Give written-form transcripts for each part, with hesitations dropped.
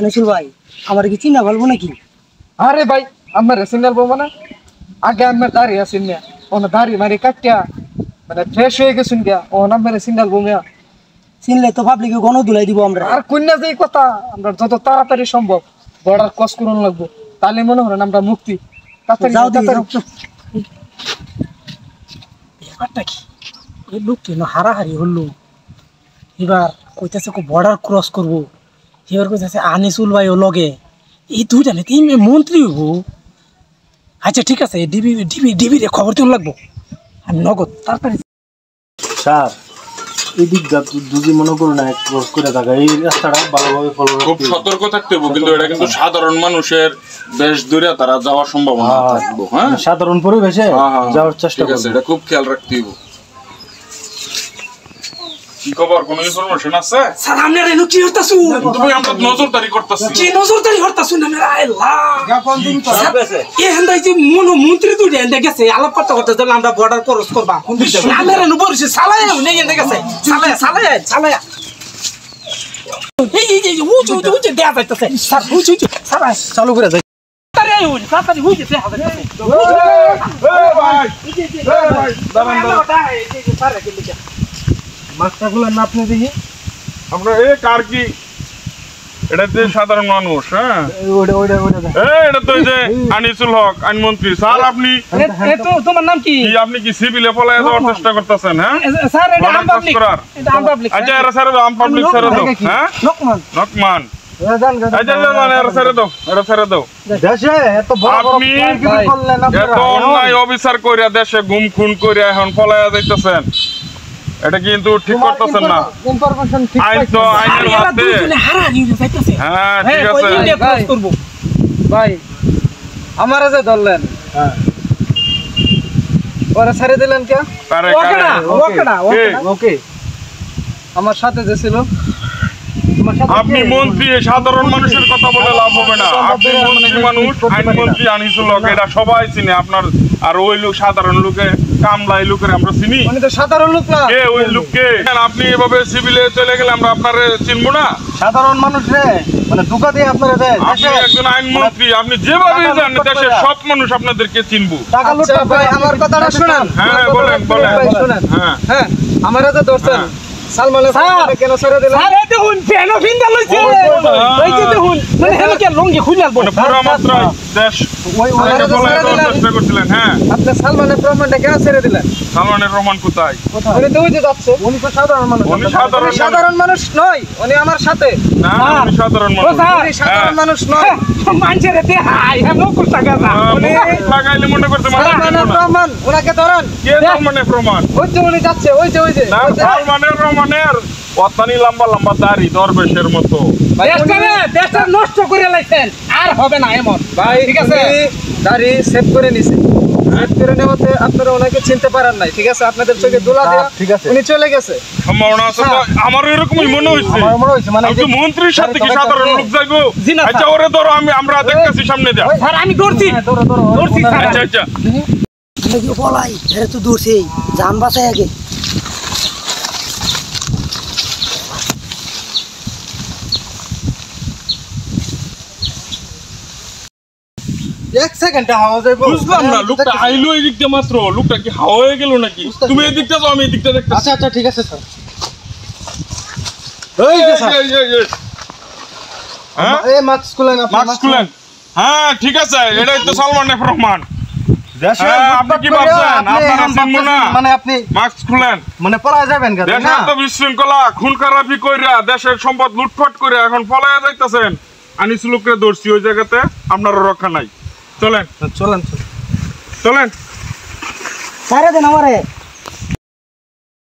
আনিসুল ভাই আমার কি চিনা বলবো নাকি? আরে ভাই আমার সিগন্যাল বলবো না, আগে আমার দাঁড়িয়ে আসেন না, ওনা দাঁড়িয়ে মারি কাটিয়া মানে ফ্রেশ হয়ে গেছেন গিয়া ও নাম্বারে সিগন্যাল বলবো। চিনলে তো পাবলিকে গণ দুলাই দিব আমরা। আর কন্যা যে কথা আমরা যত তাড়াতাড়ি সম্ভব বর্ডার ক্রস করুন লাগবো, তাহলে মনে হয় আমরা মুক্তি। যাও ব্যাপারটা কি এই লোকটি না হারাহারি হলো, এবার কইতাছে বর্ডার ক্রস করবো, এবার কইতাছে আনিসুল ভাই ও লগে, এই দুইটা নেই মন্ত্রী হইব। আচ্ছা ঠিক আছে ডিবি ডিবি ডিবি রে খবর দিন লাগবো আমি নগদ তাড়াতাড়ি। স্যার এই দিকটা যদি মনে করুন না ক্রস করে থাকা এই রাস্তাটা ভালোভাবে ফলো খুব সতর্ক থাকতে হবে, কিন্তু এটা কিন্তু সাধারণ মানুষের বেশ দূরে তারা যাওয়ার সম্ভাবনা থাকবে। হ্যাঁ সাধারণ পরিবেশে যাওয়ার চেষ্টা করবে, এটা খুব খেয়াল রাখতে হবে। কি খবর, কোনো ইনফরমেশন আছে? স্যার আপনারা এনো কি হতাছু? তুমি আমরা নজরদারি করতেছি। কি নজরদারি হতাছু না মেরা আল্লাহ গাপন দিন তো এ হন্দাই যে মন্ত্রী দুই এন্ডে গেছে আলাপ করতে করতে যখন আমরা বর্ডার ক্রস করবা কোন দিকে আমরা এনো বলছি সালায় নেই এন্ডে গেছে সালায় সালায় সালায় এই উঁচু উঁচু দেয়া যাইতেছে স্যার উঁচু উঁচু সালায় চালু করে যাই তারে ওই তাড়াতাড়ি হইছে দেয়া যাইতেছে। এই ভাই দাঁড়ান দাঁড়ান মাস্টারগুলো না আপনি দেখি আমরা এ কার কি এটা যে সাধারণ মানুষ। হ্যাঁ ওইটা ওইটা ওইটা এটা তো এই যে আনিসুল হক আইনমন্ত্রী স্যার। আপনি তোমার নাম কি? আপনি কি সিভিলে পলায় যাওয়ার চেষ্টা করতেছেন? হ্যাঁ স্যার এটা আম পাবলিক, এটা আম পাবলিক। আচ্ছা এরা ছেড়ে দাও, আম পাবলিক ছেড়ে দাও। হ্যাঁ নকমান নকমান আচ্ছা এরা ছেড়ে দাও, এরা ছেড়ে দাও। দেশে এত বড় বড় আপনি এত অন্যায় অবিচার কইরা দেশে গুম খুন কইরা এখন পলায় যাইতেছেন, এটা কিন্তু ঠিক করতেছেন না। ইনফরমেশন ঠিক আইন তো আইনের হাতে। হ্যাঁ ঠিক আছে ভাই আমারে যে ধরলেন হ্যাঁ ওরা ছেড়ে দিলেন কে? কারে ওকেডা ওকেডা ওকে আমার সাথে যে ছিল আপনি মন্ত্রী, সাধারণ মানুষের কথা বলে লাভ হবে না। আপনি মন্ত্রী মানুষ, আইনমন্ত্রী আনিসুল হক, এটা সবাই চিনে আপনার। আর ওই লোক সাধারণ লোকে কামলাই লোকের আমরা চিনি, মানে তো সাধারণ লোক না। কে ওই লোককে? আপনি এভাবে সিভিলে চলে গেলে আমরা আপনারে চিনবো না? সাধারণ মানুষ রে মানে ধোঁকা দিয়ে আপনারা দেয়। আপনি একজন আইনমন্ত্রী, আপনি যেভাবে যান দেশের সব মানুষ আপনাদেরকে চিনবো। টাকা লুটটা ভাই আমার কথাটা শুনেন। হ্যাঁ বলেন বলেন শুনেন। হ্যাঁ হ্যাঁ আমারে তো ধরছেন সালমানের কেন ছেড়ে দিলেন? আরে দেখুন ফেনো ফিন্দা লইছে ওই যে দেখুন মানে হেলে কি লঙ্গি খুলে আলবো পুরো মাত্রায় দেশ ওই আমারে তো ছেড়ে দিলেন চেষ্টা করছিলেন। হ্যাঁ আপনি সালমানের প্রমাণটা কেন ছেড়ে দিলেন? সালমানের রহমান কোথায়? উনি তো ওই যে যাচ্ছে। উনি তো সাধারণ মানুষ। উনি সাধারণ মানুষ নয়, উনি আমার সাথে। না উনি সাধারণ মানুষ। উনি সাধারণ মানুষ নয়। মানছেরে তে হাই হেমো কুস্তা গাজা উনি লাগাইলে মনে করতে সালমানের প্রমাণ ওনাকে ধরেন। কে সালমানের প্রমাণ? ওই যে উনি যাচ্ছে, ওই যে না সালমানের রহমানের অতনি লম্বা লম্বা দাড়ি দরবেশের মতো। দেশটা নষ্ট করে লাইছেন, আর হবে না এমন। ভাই ঠিক আছে দাড়ি সেভ করে নিছে, সেভ করে নেওয়াতে আপনারা ওনাকে চিনতে পারেন নাই। ঠিক আছে আপনাদের চোখে দোলা দেয়া ঠিক আছে উনি চলে গেছে। সম্ভাবনা আছে তো? আমার এরকমই মনে হইছে। আমার মনে হইছে মানে আপনি মন্ত্রীর সাথে কি সাধারণ লোক যাইবো? আচ্ছা ওরে ধরো, আমরা দেখতেছি সামনে যা। স্যার আমি দৌড়ছি দৌড়ছি স্যার। আচ্ছা আচ্ছা বলাই এর তো দৌড়ছি, জান বাঁচাই আগে। এক সেকেন্ডে হাওয়া যাইবো। বুঝলাম না, লোকটা আইলো এই দিকটা মাত্র, লোকটা কি হাওয়া হয়ে গেল নাকি? তুমি এই দিকটা যাও, আমি এই দিকটা দেখতেছি। আচ্ছা আচ্ছা ঠিক আছে স্যার। এই যে স্যার হ্যাঁ এই মাস্ক খুলেন, মাস্ক খুলেন। হ্যাঁ ঠিক আছে, এটাই তো সালমানের রহমান। আপনি কি ভাবছেন আপনারা চিনবো না? মানে আপনি মাস্ক খুলেন, মানে পলায় যাবেন কেন? দেশের তো বিশৃঙ্খলা খুন খারাপি কইরা দেশের সম্পদ লুটপাট করে এখন পলায়া যাইতেছেন। আনিসুলকে ধরছি ওই জায়গাতে, আপনার রক্ষা নাই। চলেন চলেন চলেন। সারে দেন আমারে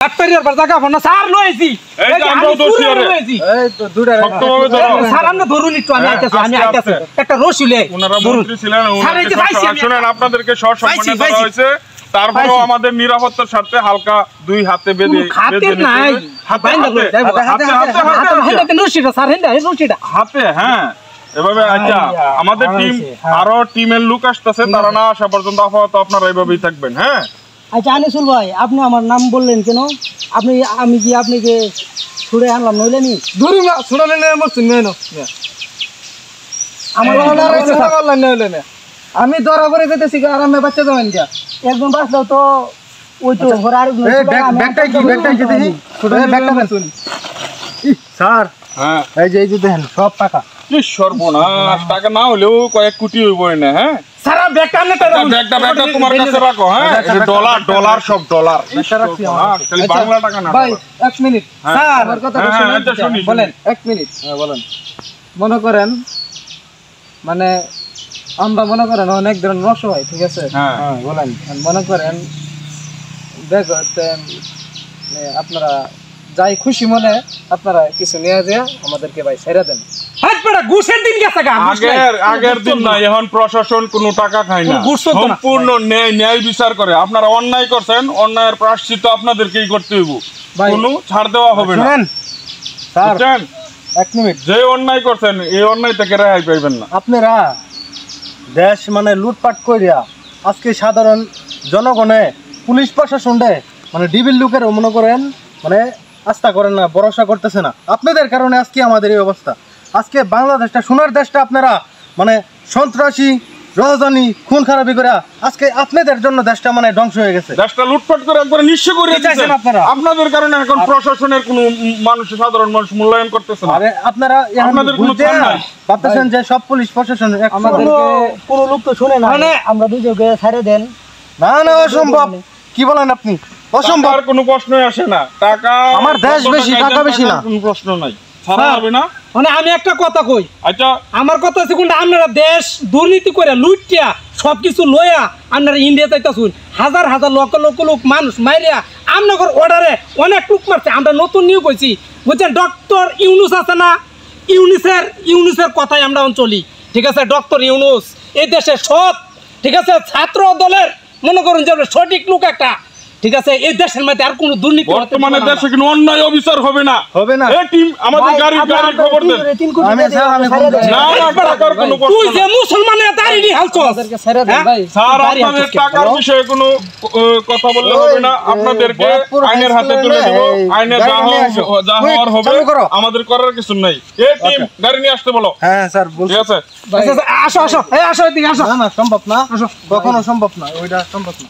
আটপারিয়ার জায়গা ফোন স্যার লইছি। এই যে আমরাও ধরছি আরে। এই তো দুইটা শক্তভাবে ধরো স্যার আমরা ধরুন একটু, আমি আইতাছি একটা রশি লই। ওনারা মন্ত্রী ছিলেন, শুনেন আপনাদেরকে সসম্মানে ধরা হয়েছে। তারপরেও আমাদের নিরাপত্তার স্বার্থে হালকা দুই হাতে বেঁধে হাতে। হ্যাঁ এভাবে। আচ্ছা আমাদের টিম আরো টিমের লোক আসতেছে, তারা না আসা পর্যন্ত আপাতত আপনারা এইভাবেই থাকবেন। হ্যাঁ আচ্ছা আনিসুল ভাই আপনি আমার নাম বললেন কেন? আপনি আমি কি আপনাকে ছুড়ে আনলাম নইলে নি? দূরে না ছুড়ালে না আমার চিন্তা না। আমার চিন্তা করলেন না হইলে না আমি ধরা পড়ে যেতেছি আর আমি বাচ্চা যাবেন কে একজন বাঁচলেও তো ওই তো ঘরে আরেকজন এই ব্যাগটা কি দেখি ছোট ব্যাগটা শুন স্যার হ্যাঁ এই যে দেখেন সব টাকা কি সর্বনাশ টাকা না হলেও কয়েক কোটি হইব না হ্যাঁ সারা ব্যাগটা আনলে টাকা ব্যাগটা তোমার কাছে রাখো হ্যাঁ ডলার সব ডলার রাখছি খালি বাংলা টাকা না ভাই 1 মিনিট স্যার আমার কথা শুনুন বলেন 1 মিনিট হ্যাঁ বলেন মনে করেন মানে আমরা মনে করেন অনেক ধরনের অসহায় ঠিক আছে হ্যাঁ হ্যাঁ বলেন মনে করেন দেখো আপনারা যাই খুশি মনে আপনারা কিছু নিয়ে যায় আমাদেরকে ভাই ছেড়ে দেন হাত পড়া ঘুষের দিন গেছে গা আগের দিন না এখন প্রশাসন কোনো টাকা খায় না সম্পূর্ণ ন্যায় বিচার করে আপনারা অন্যায় করছেন অন্যায়ের প্রায়শ্চিত্ত আপনাদেরকেই করতে হইব কোনো ছাড় দেওয়া হবে না শুনেন স্যার বুঝছেন 1 মিনিট যে অন্যায় করছেন এই অন্যায় থেকে রেহাই পাইবেন না আপনারা দেশ মানে লুটপাট করিয়া আজকে সাধারণ জনগণে পুলিশ প্রশাসনে মানে ডিবির লোকের মনে করেন মানে আস্থা করেন না ভরসা করতেছে না আপনাদের কারণে আজকে আমাদের এই অবস্থা আজকে বাংলাদেশটা সোনার দেশটা আপনারা মানে সন্ত্রাসী রাজধানী খুন খারাপি করে আজকে আপনাদের জন্য দেশটা মানে ধ্বংস হয়ে গেছে দেশটা লুটপাট করে একবারে নিঃস্ব করে দিয়েছেন আপনারা আপনাদের কারণে এখন প্রশাসনের কোনো মানুষ সাধারণ মানুষ মূল্যায়ন করতেছে না আরে আপনারা আপনাদের কোনো ছাড় নাই ভাবতেছেন যে সব পুলিশ প্রশাসন আমাদেরকে কোনো লোক তো শুনে না আমরা দুজনকে ছেড়ে দেন না না অসম্ভব কি বলেন আপনি অসম্ভব টাকার কোনো প্রশ্নই আসে না টাকা আমার দেশ বেশি, টাকা বেশি না। কোনো প্রশ্ন নাই ছাড়া হবে না মানে আমি একটা কথা কই আচ্ছা আমার কথা হচ্ছে কোনটা আপনারা দেশ দুর্নীতি করে লুটিয়া সবকিছু লইয়া আপনারা ইন্ডিয়া চাইতেছুন হাজার হাজার লক্ষ লক্ষ লোক মানুষ মাইরিয়া আপনার অর্ডারে অনেক টুক মারছে আমরা নতুন নিয়োগ হয়েছি বুঝছেন ডক্টর ইউনুস আছে না ইউনুসের কথাই আমরা চলি ঠিক আছে ডক্টর ইউনুস এই দেশে সৎ ঠিক আছে ছাত্র দলের মনে করুন যে সঠিক লোক একটা ঠিক আছে এই দেশের মধ্যে আর কোনো দুর্নীতি বর্তমানে দেশে কোনো অন্যায় অবিচার হবে না হবে না এই টিম আমাদের গাড়ি খবর দেন না না টাকার কোনো প্রশ্ন তুই যে নাই। মুসলমানের দাঁড়িয়ে হালছো আমাদেরকে ছেড়ে দেন ভাই স্যার আপনাদের টাকার বিষয়ে কোনো কথা বললে হবে না আপনাদেরকে আইনের হাতে তুলে দেব আইনে যা হওয়ার হবে আমাদের করার কিছু নাই এই টিম গাড়ি নিয়ে আসতে বলো হ্যাঁ স্যার ঠিক আছে আসো আসো এই আসো এদিকে আসো না না সম্ভব না কখনো সম্ভব না ওইটা সম্ভব না